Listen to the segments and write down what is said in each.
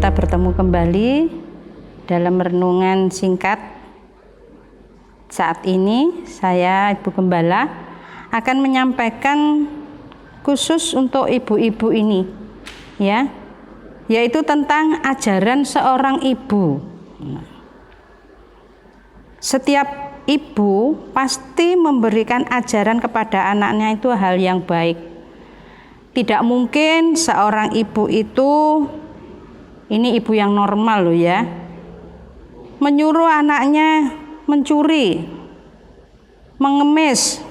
kita bertemu kembali dalam renungan singkat. Saat ini saya Ibu Gembala akan menyampaikan khusus untuk ibu-ibu ini, ya, yaitu tentang ajaran seorang ibu. Setiap ibu pasti memberikan ajaran kepada anaknya itu hal yang baik. Tidak mungkin seorang ibu itu, ini ibu yang normal loh ya, menyuruh anaknya mencuri, mengemis.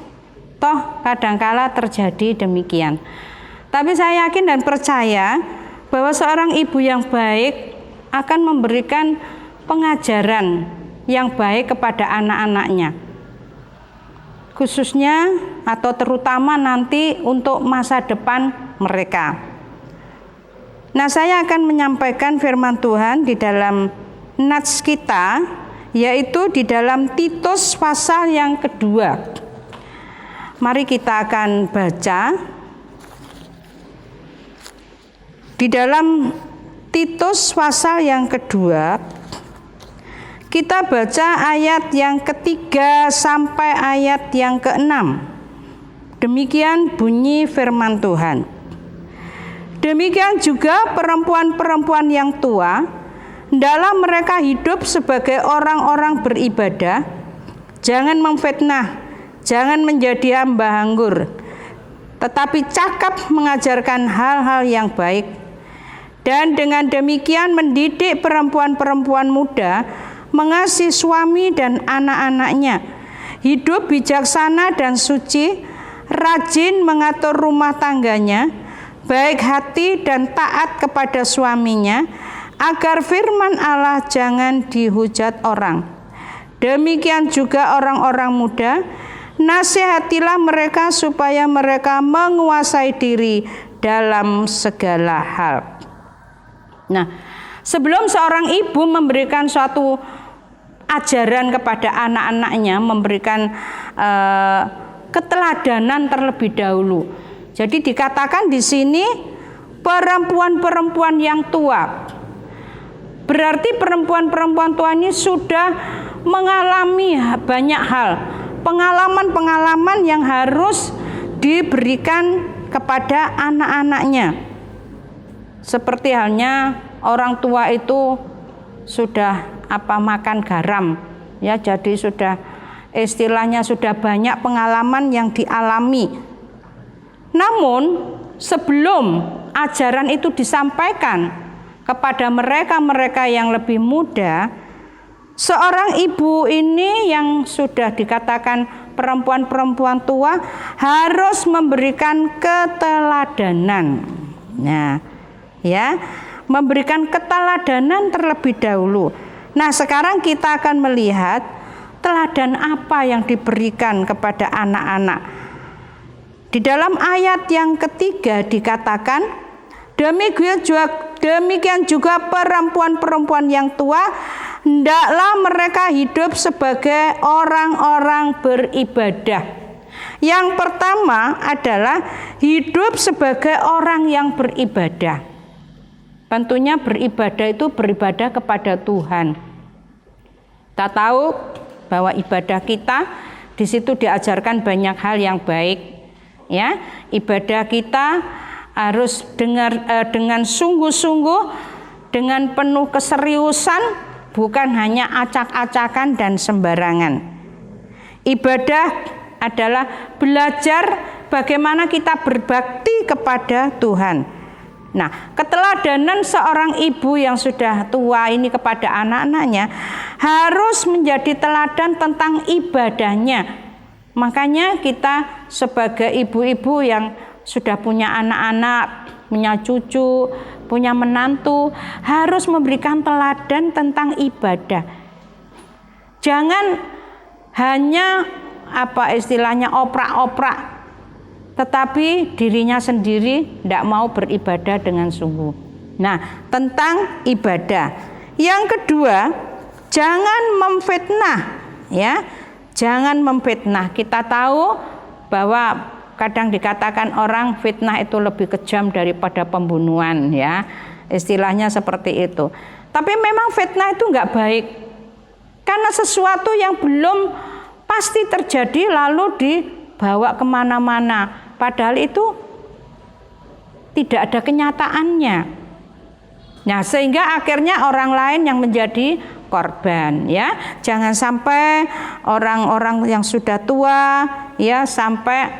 Toh kadangkala terjadi demikian. Tapi saya yakin dan percaya bahwa seorang ibu yang baik akan memberikan pengajaran yang baik kepada anak-anaknya, khususnya atau terutama nanti untuk masa depan mereka. Nah, saya akan menyampaikan firman Tuhan di dalam nats kita, yaitu di dalam Titus pasal yang kedua. Mari kita akan baca di dalam Titus pasal yang kedua. Kita baca ayat yang ketiga sampai ayat yang keenam. Demikian bunyi firman Tuhan. Demikian juga perempuan-perempuan yang tua, hendaklah mereka hidup sebagai orang-orang beribadah, jangan memfitnah, jangan menjadi hamba anggur, tetapi cakap mengajarkan hal-hal yang baik. Dan dengan demikian mendidik perempuan-perempuan muda mengasihi suami dan anak-anaknya, hidup bijaksana dan suci, rajin mengatur rumah tangganya, baik hati dan taat kepada suaminya, agar firman Allah jangan dihujat orang. Demikian juga orang-orang muda, nasihatilah mereka supaya mereka menguasai diri dalam segala hal. Nah, sebelum seorang ibu memberikan suatu ajaran kepada anak-anaknya, memberikan keteladanan terlebih dahulu. Jadi dikatakan di sini perempuan-perempuan yang tua. Berarti perempuan-perempuan tua ini sudah mengalami banyak hal, pengalaman-pengalaman yang harus diberikan kepada anak-anaknya. Seperti halnya orang tua itu sudah makan garam, ya, jadi sudah istilahnya sudah banyak pengalaman yang dialami. Namun sebelum ajaran itu disampaikan kepada mereka-mereka yang lebih muda, seorang ibu ini yang sudah dikatakan perempuan-perempuan tua harus memberikan keteladanan. Nah, ya, memberikan keteladanan terlebih dahulu. Nah, sekarang kita akan melihat teladan apa yang diberikan kepada anak-anak. Di dalam ayat yang ketiga dikatakan, demikian juga perempuan-perempuan yang tua, hendaklah mereka hidup sebagai orang-orang beribadah. Yang pertama adalah hidup sebagai orang yang beribadah. Tentunya beribadah itu beribadah kepada Tuhan. Kita tahu bahwa ibadah kita di situ diajarkan banyak hal yang baik. Ya, ibadah kita harus dengan sungguh-sungguh, dengan penuh keseriusan, bukan hanya acak-acakan dan sembarangan. Ibadah adalah belajar bagaimana kita berbakti kepada Tuhan. Nah, keteladanan seorang ibu yang sudah tua ini kepada anak-anaknya harus menjadi teladan tentang ibadahnya. Makanya kita sebagai ibu-ibu yang sudah punya anak-anak, punya cucu, punya menantu, harus memberikan teladan tentang ibadah. Jangan hanya istilahnya oprak-oprak, tetapi dirinya sendiri tidak mau beribadah dengan sungguh. Nah, tentang ibadah. Yang kedua, jangan memfitnah, ya. Jangan memfitnah. Kita tahu bahwa kadang dikatakan orang fitnah itu lebih kejam daripada pembunuhan, ya. istilahnya seperti itu. Tapi memang fitnah itu nggak baik, karena sesuatu yang belum pasti terjadi lalu dibawa kemana-mana, padahal itu tidak ada kenyataannya. Nah, sehingga akhirnya orang lain yang menjadi korban, ya. Jangan sampai orang-orang yang sudah tua ya sampai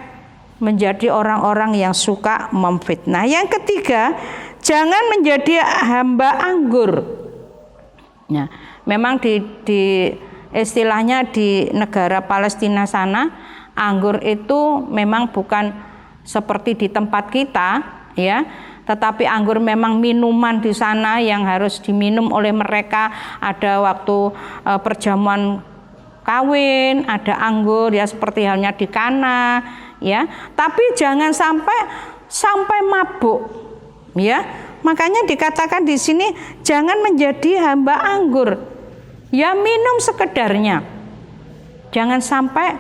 menjadi orang-orang yang suka memfitnah. Yang ketiga, jangan menjadi hamba anggur. Nah, memang di istilahnya di negara Palestina sana, anggur itu memang bukan seperti di tempat kita, ya. Tetapi anggur memang minuman di sana yang harus diminum oleh mereka. Ada waktu perjamuan kawin, ada anggur ya, seperti halnya di Kana, ya. Tapi jangan sampai mabuk, ya. Makanya dikatakan di sini jangan menjadi hamba anggur. Ya, minum sekedarnya. Jangan sampai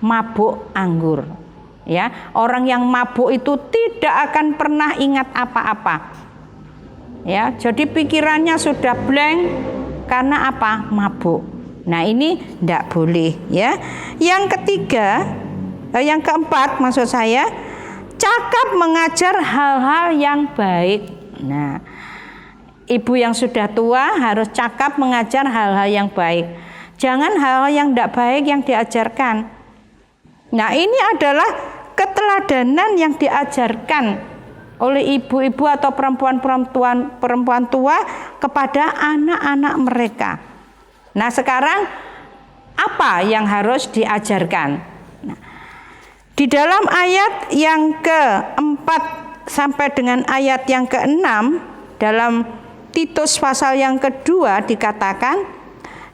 mabuk anggur. Ya, orang yang mabuk itu tidak akan pernah ingat apa-apa. Ya, jadi pikirannya sudah blank karena apa? Mabuk. Nah, ini tidak boleh, ya. Yang ketiga, yang keempat maksud saya, cakap mengajar hal-hal yang baik. Nah, ibu yang sudah tua harus cakap mengajar hal-hal yang baik. Jangan hal-hal yang tidak baik yang diajarkan. Nah, ini adalah keteladanan yang diajarkan oleh ibu-ibu atau perempuan tua kepada anak-anak mereka. Nah, sekarang apa yang harus diajarkan? Nah, di dalam ayat yang ke-4 sampai dengan ayat yang ke-6 dalam Titus pasal yang kedua dikatakan,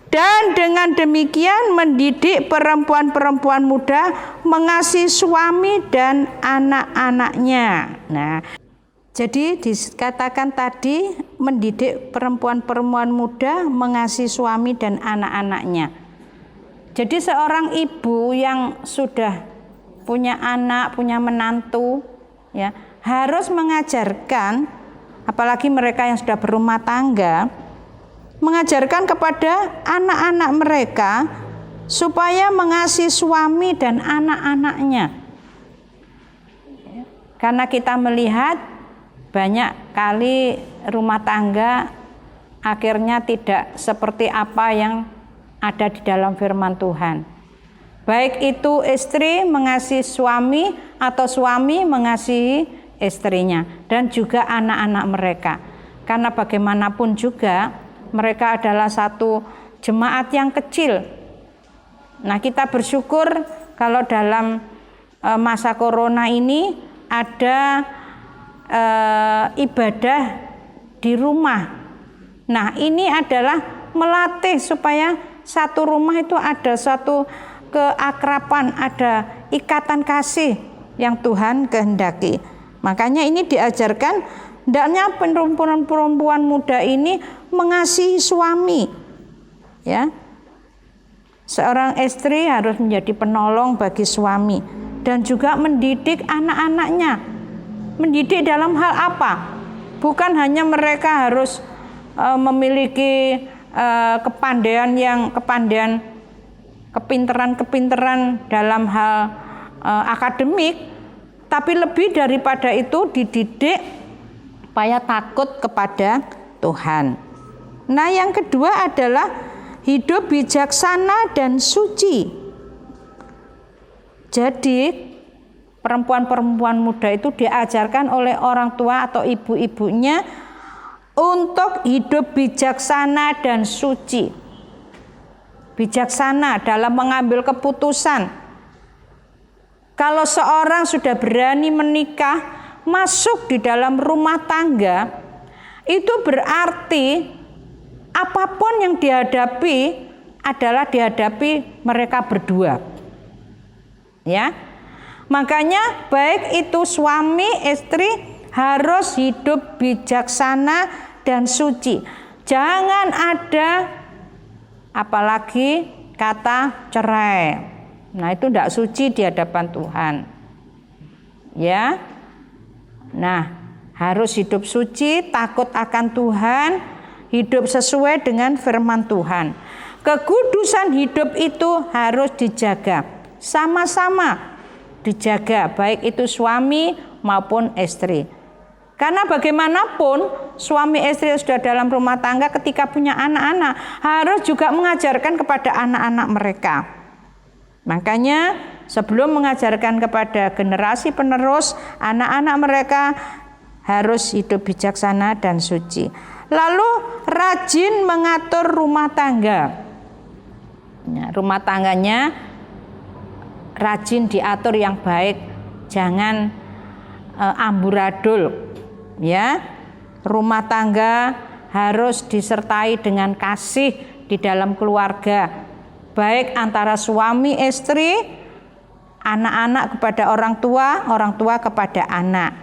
dan dengan demikian mendidik perempuan-perempuan muda mengasihi suami dan anak-anaknya. Nah, jadi dikatakan tadi mendidik perempuan-perempuan muda mengasihi suami dan anak-anaknya. Jadi seorang ibu yang sudah punya anak, punya menantu, ya, harus mengajarkan, apalagi mereka yang sudah berumah tangga, mengajarkan kepada anak-anak mereka supaya mengasihi suami dan anak-anaknya. Karena kita melihat banyak kali rumah tangga akhirnya tidak seperti apa yang ada di dalam firman Tuhan. Baik itu istri mengasihi suami atau suami mengasihi istrinya, dan juga anak-anak mereka. Karena bagaimanapun juga mereka adalah satu jemaat yang kecil. Nah, kita bersyukur kalau dalam masa corona ini ada ibadah di rumah. Nah, ini adalah melatih supaya satu rumah itu ada satu keakraban, ada ikatan kasih yang Tuhan kehendaki. Makanya ini diajarkan hendaknya perempuan-perempuan muda ini mengasihi suami, ya. Seorang istri harus menjadi penolong bagi suami dan juga mendidik anak-anaknya. Mendidik dalam hal apa? Bukan hanya mereka harus memiliki kepinteran dalam hal akademik, tapi lebih daripada itu dididik supaya takut kepada Tuhan. Nah, yang kedua adalah hidup bijaksana dan suci. Jadi perempuan-perempuan muda itu diajarkan oleh orang tua atau ibu-ibunya untuk hidup bijaksana dan suci. Bijaksana dalam mengambil keputusan. Kalau seorang sudah berani menikah, masuk di dalam rumah tangga, itu berarti apapun yang dihadapi adalah dihadapi mereka berdua. Ya. Makanya baik itu suami istri harus hidup bijaksana dan suci. Jangan ada apalagi kata cerai. Nah, itu tidak suci di hadapan Tuhan. Ya. Nah, Harus hidup suci, takut akan Tuhan, hidup sesuai dengan firman Tuhan. Kekudusan hidup itu harus dijaga, sama-sama dijaga, baik itu suami maupun istri. Karena bagaimanapun suami istri yang sudah dalam rumah tangga ketika punya anak-anak harus juga mengajarkan kepada anak-anak mereka. Makanya sebelum mengajarkan kepada generasi penerus, anak-anak mereka harus hidup bijaksana dan suci. Lalu rajin mengatur rumah tangga. Ya, rumah tangganya rajin diatur yang baik, jangan amburadul. Ya, rumah tangga harus disertai dengan kasih di dalam keluarga, baik antara suami istri, anak-anak kepada orang tua kepada anak.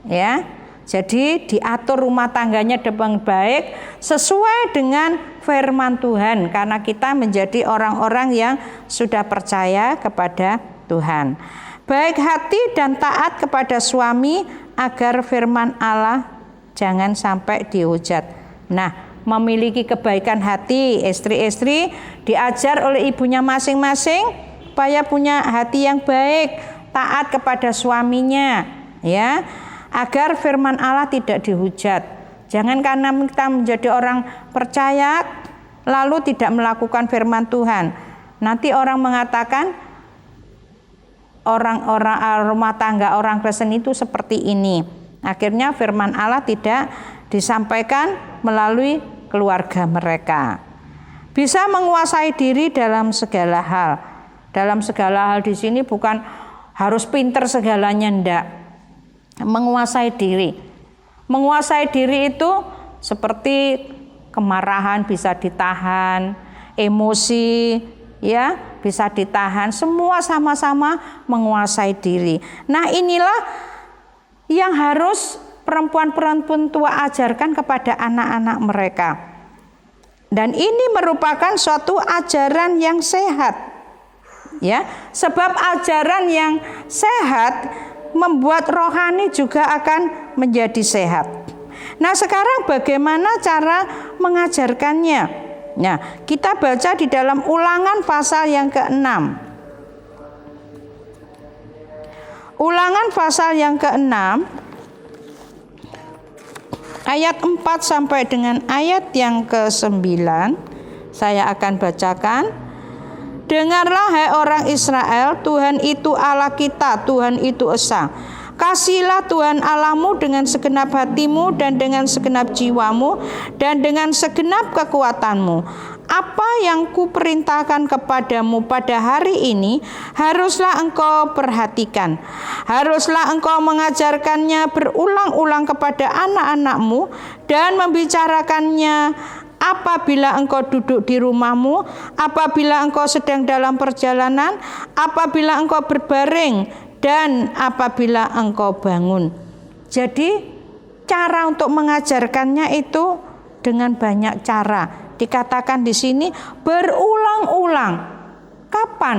Ya, jadi diatur rumah tangganya dengan baik sesuai dengan firman Tuhan, karena kita menjadi orang-orang yang sudah percaya kepada Tuhan. Baik hati dan taat kepada suami agar firman Allah jangan sampai dihujat. Nah, memiliki kebaikan hati, istri-istri diajar oleh ibunya masing-masing supaya punya hati yang baik, taat kepada suaminya, ya, agar firman Allah tidak dihujat. Jangan karena kita menjadi orang percaya lalu tidak melakukan firman Tuhan. Nanti orang mengatakan orang-orang rumah tangga orang Kristen itu seperti ini. Akhirnya firman Allah tidak disampaikan melalui keluarga mereka. Bisa menguasai diri dalam segala hal. Dalam segala hal di sini bukan harus pinter segalanya, enggak. Menguasai diri. Menguasai diri itu seperti kemarahan bisa ditahan, emosi ya bisa ditahan, semua sama-sama menguasai diri. Nah, inilah yang harus perempuan-perempuan tua ajarkan kepada anak-anak mereka. Dan ini merupakan suatu ajaran yang sehat. Ya, sebab ajaran yang sehat membuat rohani juga akan menjadi sehat. Nah, sekarang bagaimana cara mengajarkannya? Nah, kita baca di dalam Ulangan pasal yang ke-6. Ulangan pasal yang ke-6 ayat 4 sampai dengan ayat yang ke-9 saya akan bacakan. Dengarlah hai orang Israel, Tuhan itu Allah kita, Tuhan itu esa. Kasihilah Tuhan Allahmu dengan segenap hatimu dan dengan segenap jiwamu dan dengan segenap kekuatanmu. Apa yang kuperintahkan kepadamu pada hari ini haruslah engkau perhatikan. Haruslah engkau mengajarkannya berulang-ulang kepada anak-anakmu dan membicarakannya apabila engkau duduk di rumahmu, apabila engkau sedang dalam perjalanan, apabila engkau berbaring, dan apabila engkau bangun. Jadi cara untuk mengajarkannya itu dengan banyak cara. Dikatakan di sini berulang-ulang. Kapan?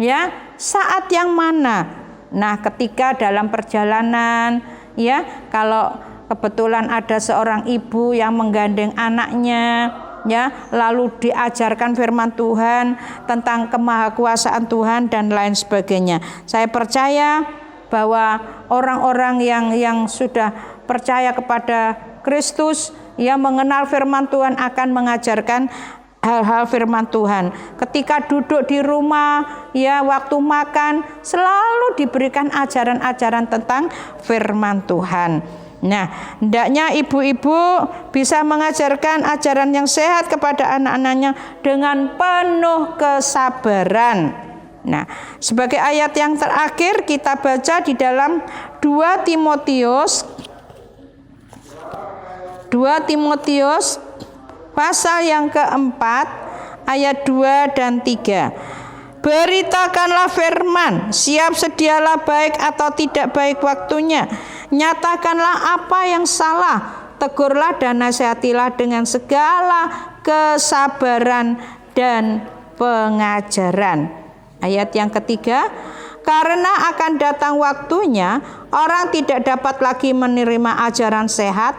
Ya, saat yang mana? Nah, ketika dalam perjalanan, ya, kalau kebetulan ada seorang ibu yang menggandeng anaknya, ya, lalu diajarkan firman Tuhan tentang kemahakuasaan Tuhan dan lain sebagainya. Saya percaya bahwa orang-orang yang sudah percaya kepada Kristus, yang mengenal firman Tuhan akan mengajarkan hal-hal firman Tuhan. Ketika duduk di rumah, ya, waktu makan, selalu diberikan ajaran-ajaran tentang firman Tuhan. Nah, hendaknya ibu-ibu bisa mengajarkan ajaran yang sehat kepada anak-anaknya dengan penuh kesabaran. Nah, sebagai ayat yang terakhir kita baca di dalam 2 Timotius pasal yang keempat ayat 2 dan 3. Beritakanlah firman, siap sedialah baik atau tidak baik waktunya. Nyatakanlah apa yang salah, tegurlah dan nasihatilah dengan segala kesabaran dan pengajaran. Ayat yang ketiga, Karena akan datang waktunya orang tidak dapat lagi menerima ajaran sehat,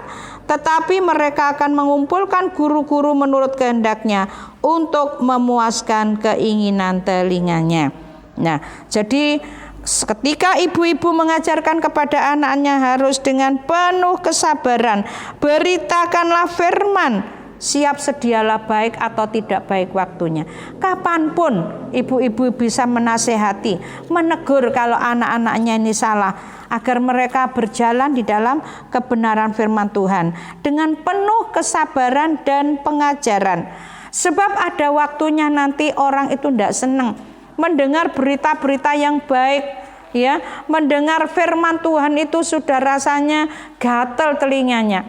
tetapi mereka akan mengumpulkan guru-guru menurut kehendaknya untuk memuaskan keinginan telinganya. Nah, jadi ketika ibu-ibu mengajarkan kepada anaknya harus dengan penuh kesabaran, beritakanlah firman, siap sedialah baik atau tidak baik waktunya. Kapanpun ibu-ibu bisa menasehati, menegur kalau anak-anaknya ini salah, agar mereka berjalan di dalam kebenaran firman Tuhan dengan penuh kesabaran dan pengajaran. Sebab ada waktunya nanti orang itu tidak senang mendengar berita-berita yang baik, ya, mendengar firman Tuhan itu sudah rasanya gatal telinganya.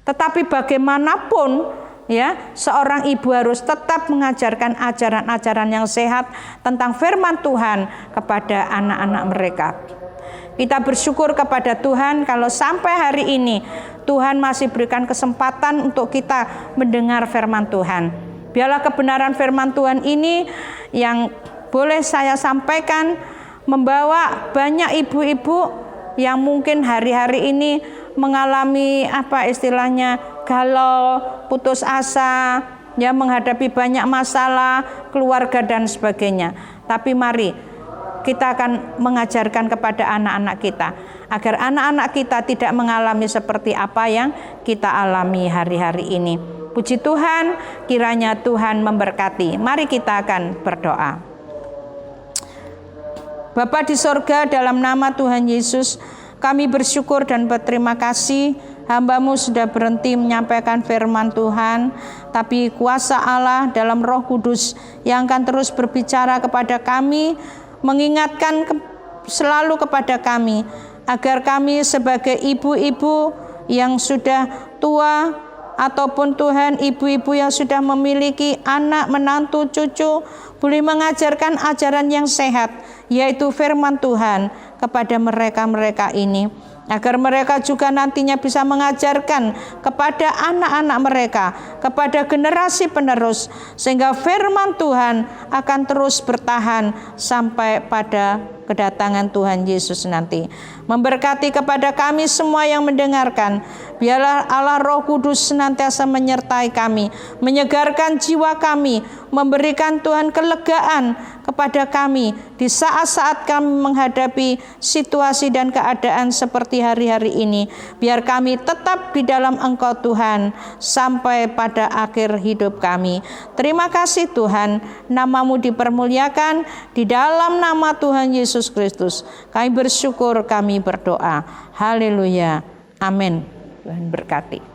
Tetapi bagaimanapun, ya, seorang ibu harus tetap mengajarkan ajaran-ajaran yang sehat tentang firman Tuhan kepada anak-anak mereka. Kita bersyukur kepada Tuhan kalau sampai hari ini Tuhan masih berikan kesempatan untuk kita mendengar firman Tuhan. Biarlah kebenaran firman Tuhan ini yang boleh saya sampaikan membawa banyak ibu-ibu yang mungkin hari-hari ini mengalami galau, putus asa, ya, menghadapi banyak masalah keluarga dan sebagainya. Tapi mari kita akan mengajarkan kepada anak-anak kita agar anak-anak kita tidak mengalami seperti apa yang kita alami hari-hari ini. Puji Tuhan, kiranya Tuhan memberkati. Mari kita akan berdoa. Bapa di sorga, dalam nama Tuhan Yesus, kami bersyukur dan berterima kasih hamba-Mu sudah berhenti menyampaikan firman Tuhan, tapi kuasa Allah dalam Roh Kudus yang akan terus berbicara kepada kami, mengingatkan selalu kepada kami, agar kami sebagai ibu-ibu yang sudah tua, ataupun Tuhan ibu-ibu yang sudah memiliki anak, menantu, cucu, boleh mengajarkan ajaran yang sehat, yaitu firman Tuhan kepada mereka-mereka ini, agar mereka juga nantinya bisa mengajarkan kepada anak-anak mereka, kepada generasi penerus, sehingga firman Tuhan akan terus bertahan sampai pada kedatangan Tuhan Yesus nanti. Memberkati kepada kami semua yang mendengarkan. Biarlah Allah Roh Kudus senantiasa menyertai kami, menyegarkan jiwa kami, memberikan Tuhan kelegaan kepada kami di saat-saat kami menghadapi situasi dan keadaan seperti hari-hari ini. Biar kami tetap di dalam Engkau Tuhan sampai pada akhir hidup kami. Terima kasih Tuhan, nama-Mu dipermuliakan di dalam nama Tuhan Yesus Kristus. Kami bersyukur, kami berdoa. Haleluya. Amin. Tuhan berkati.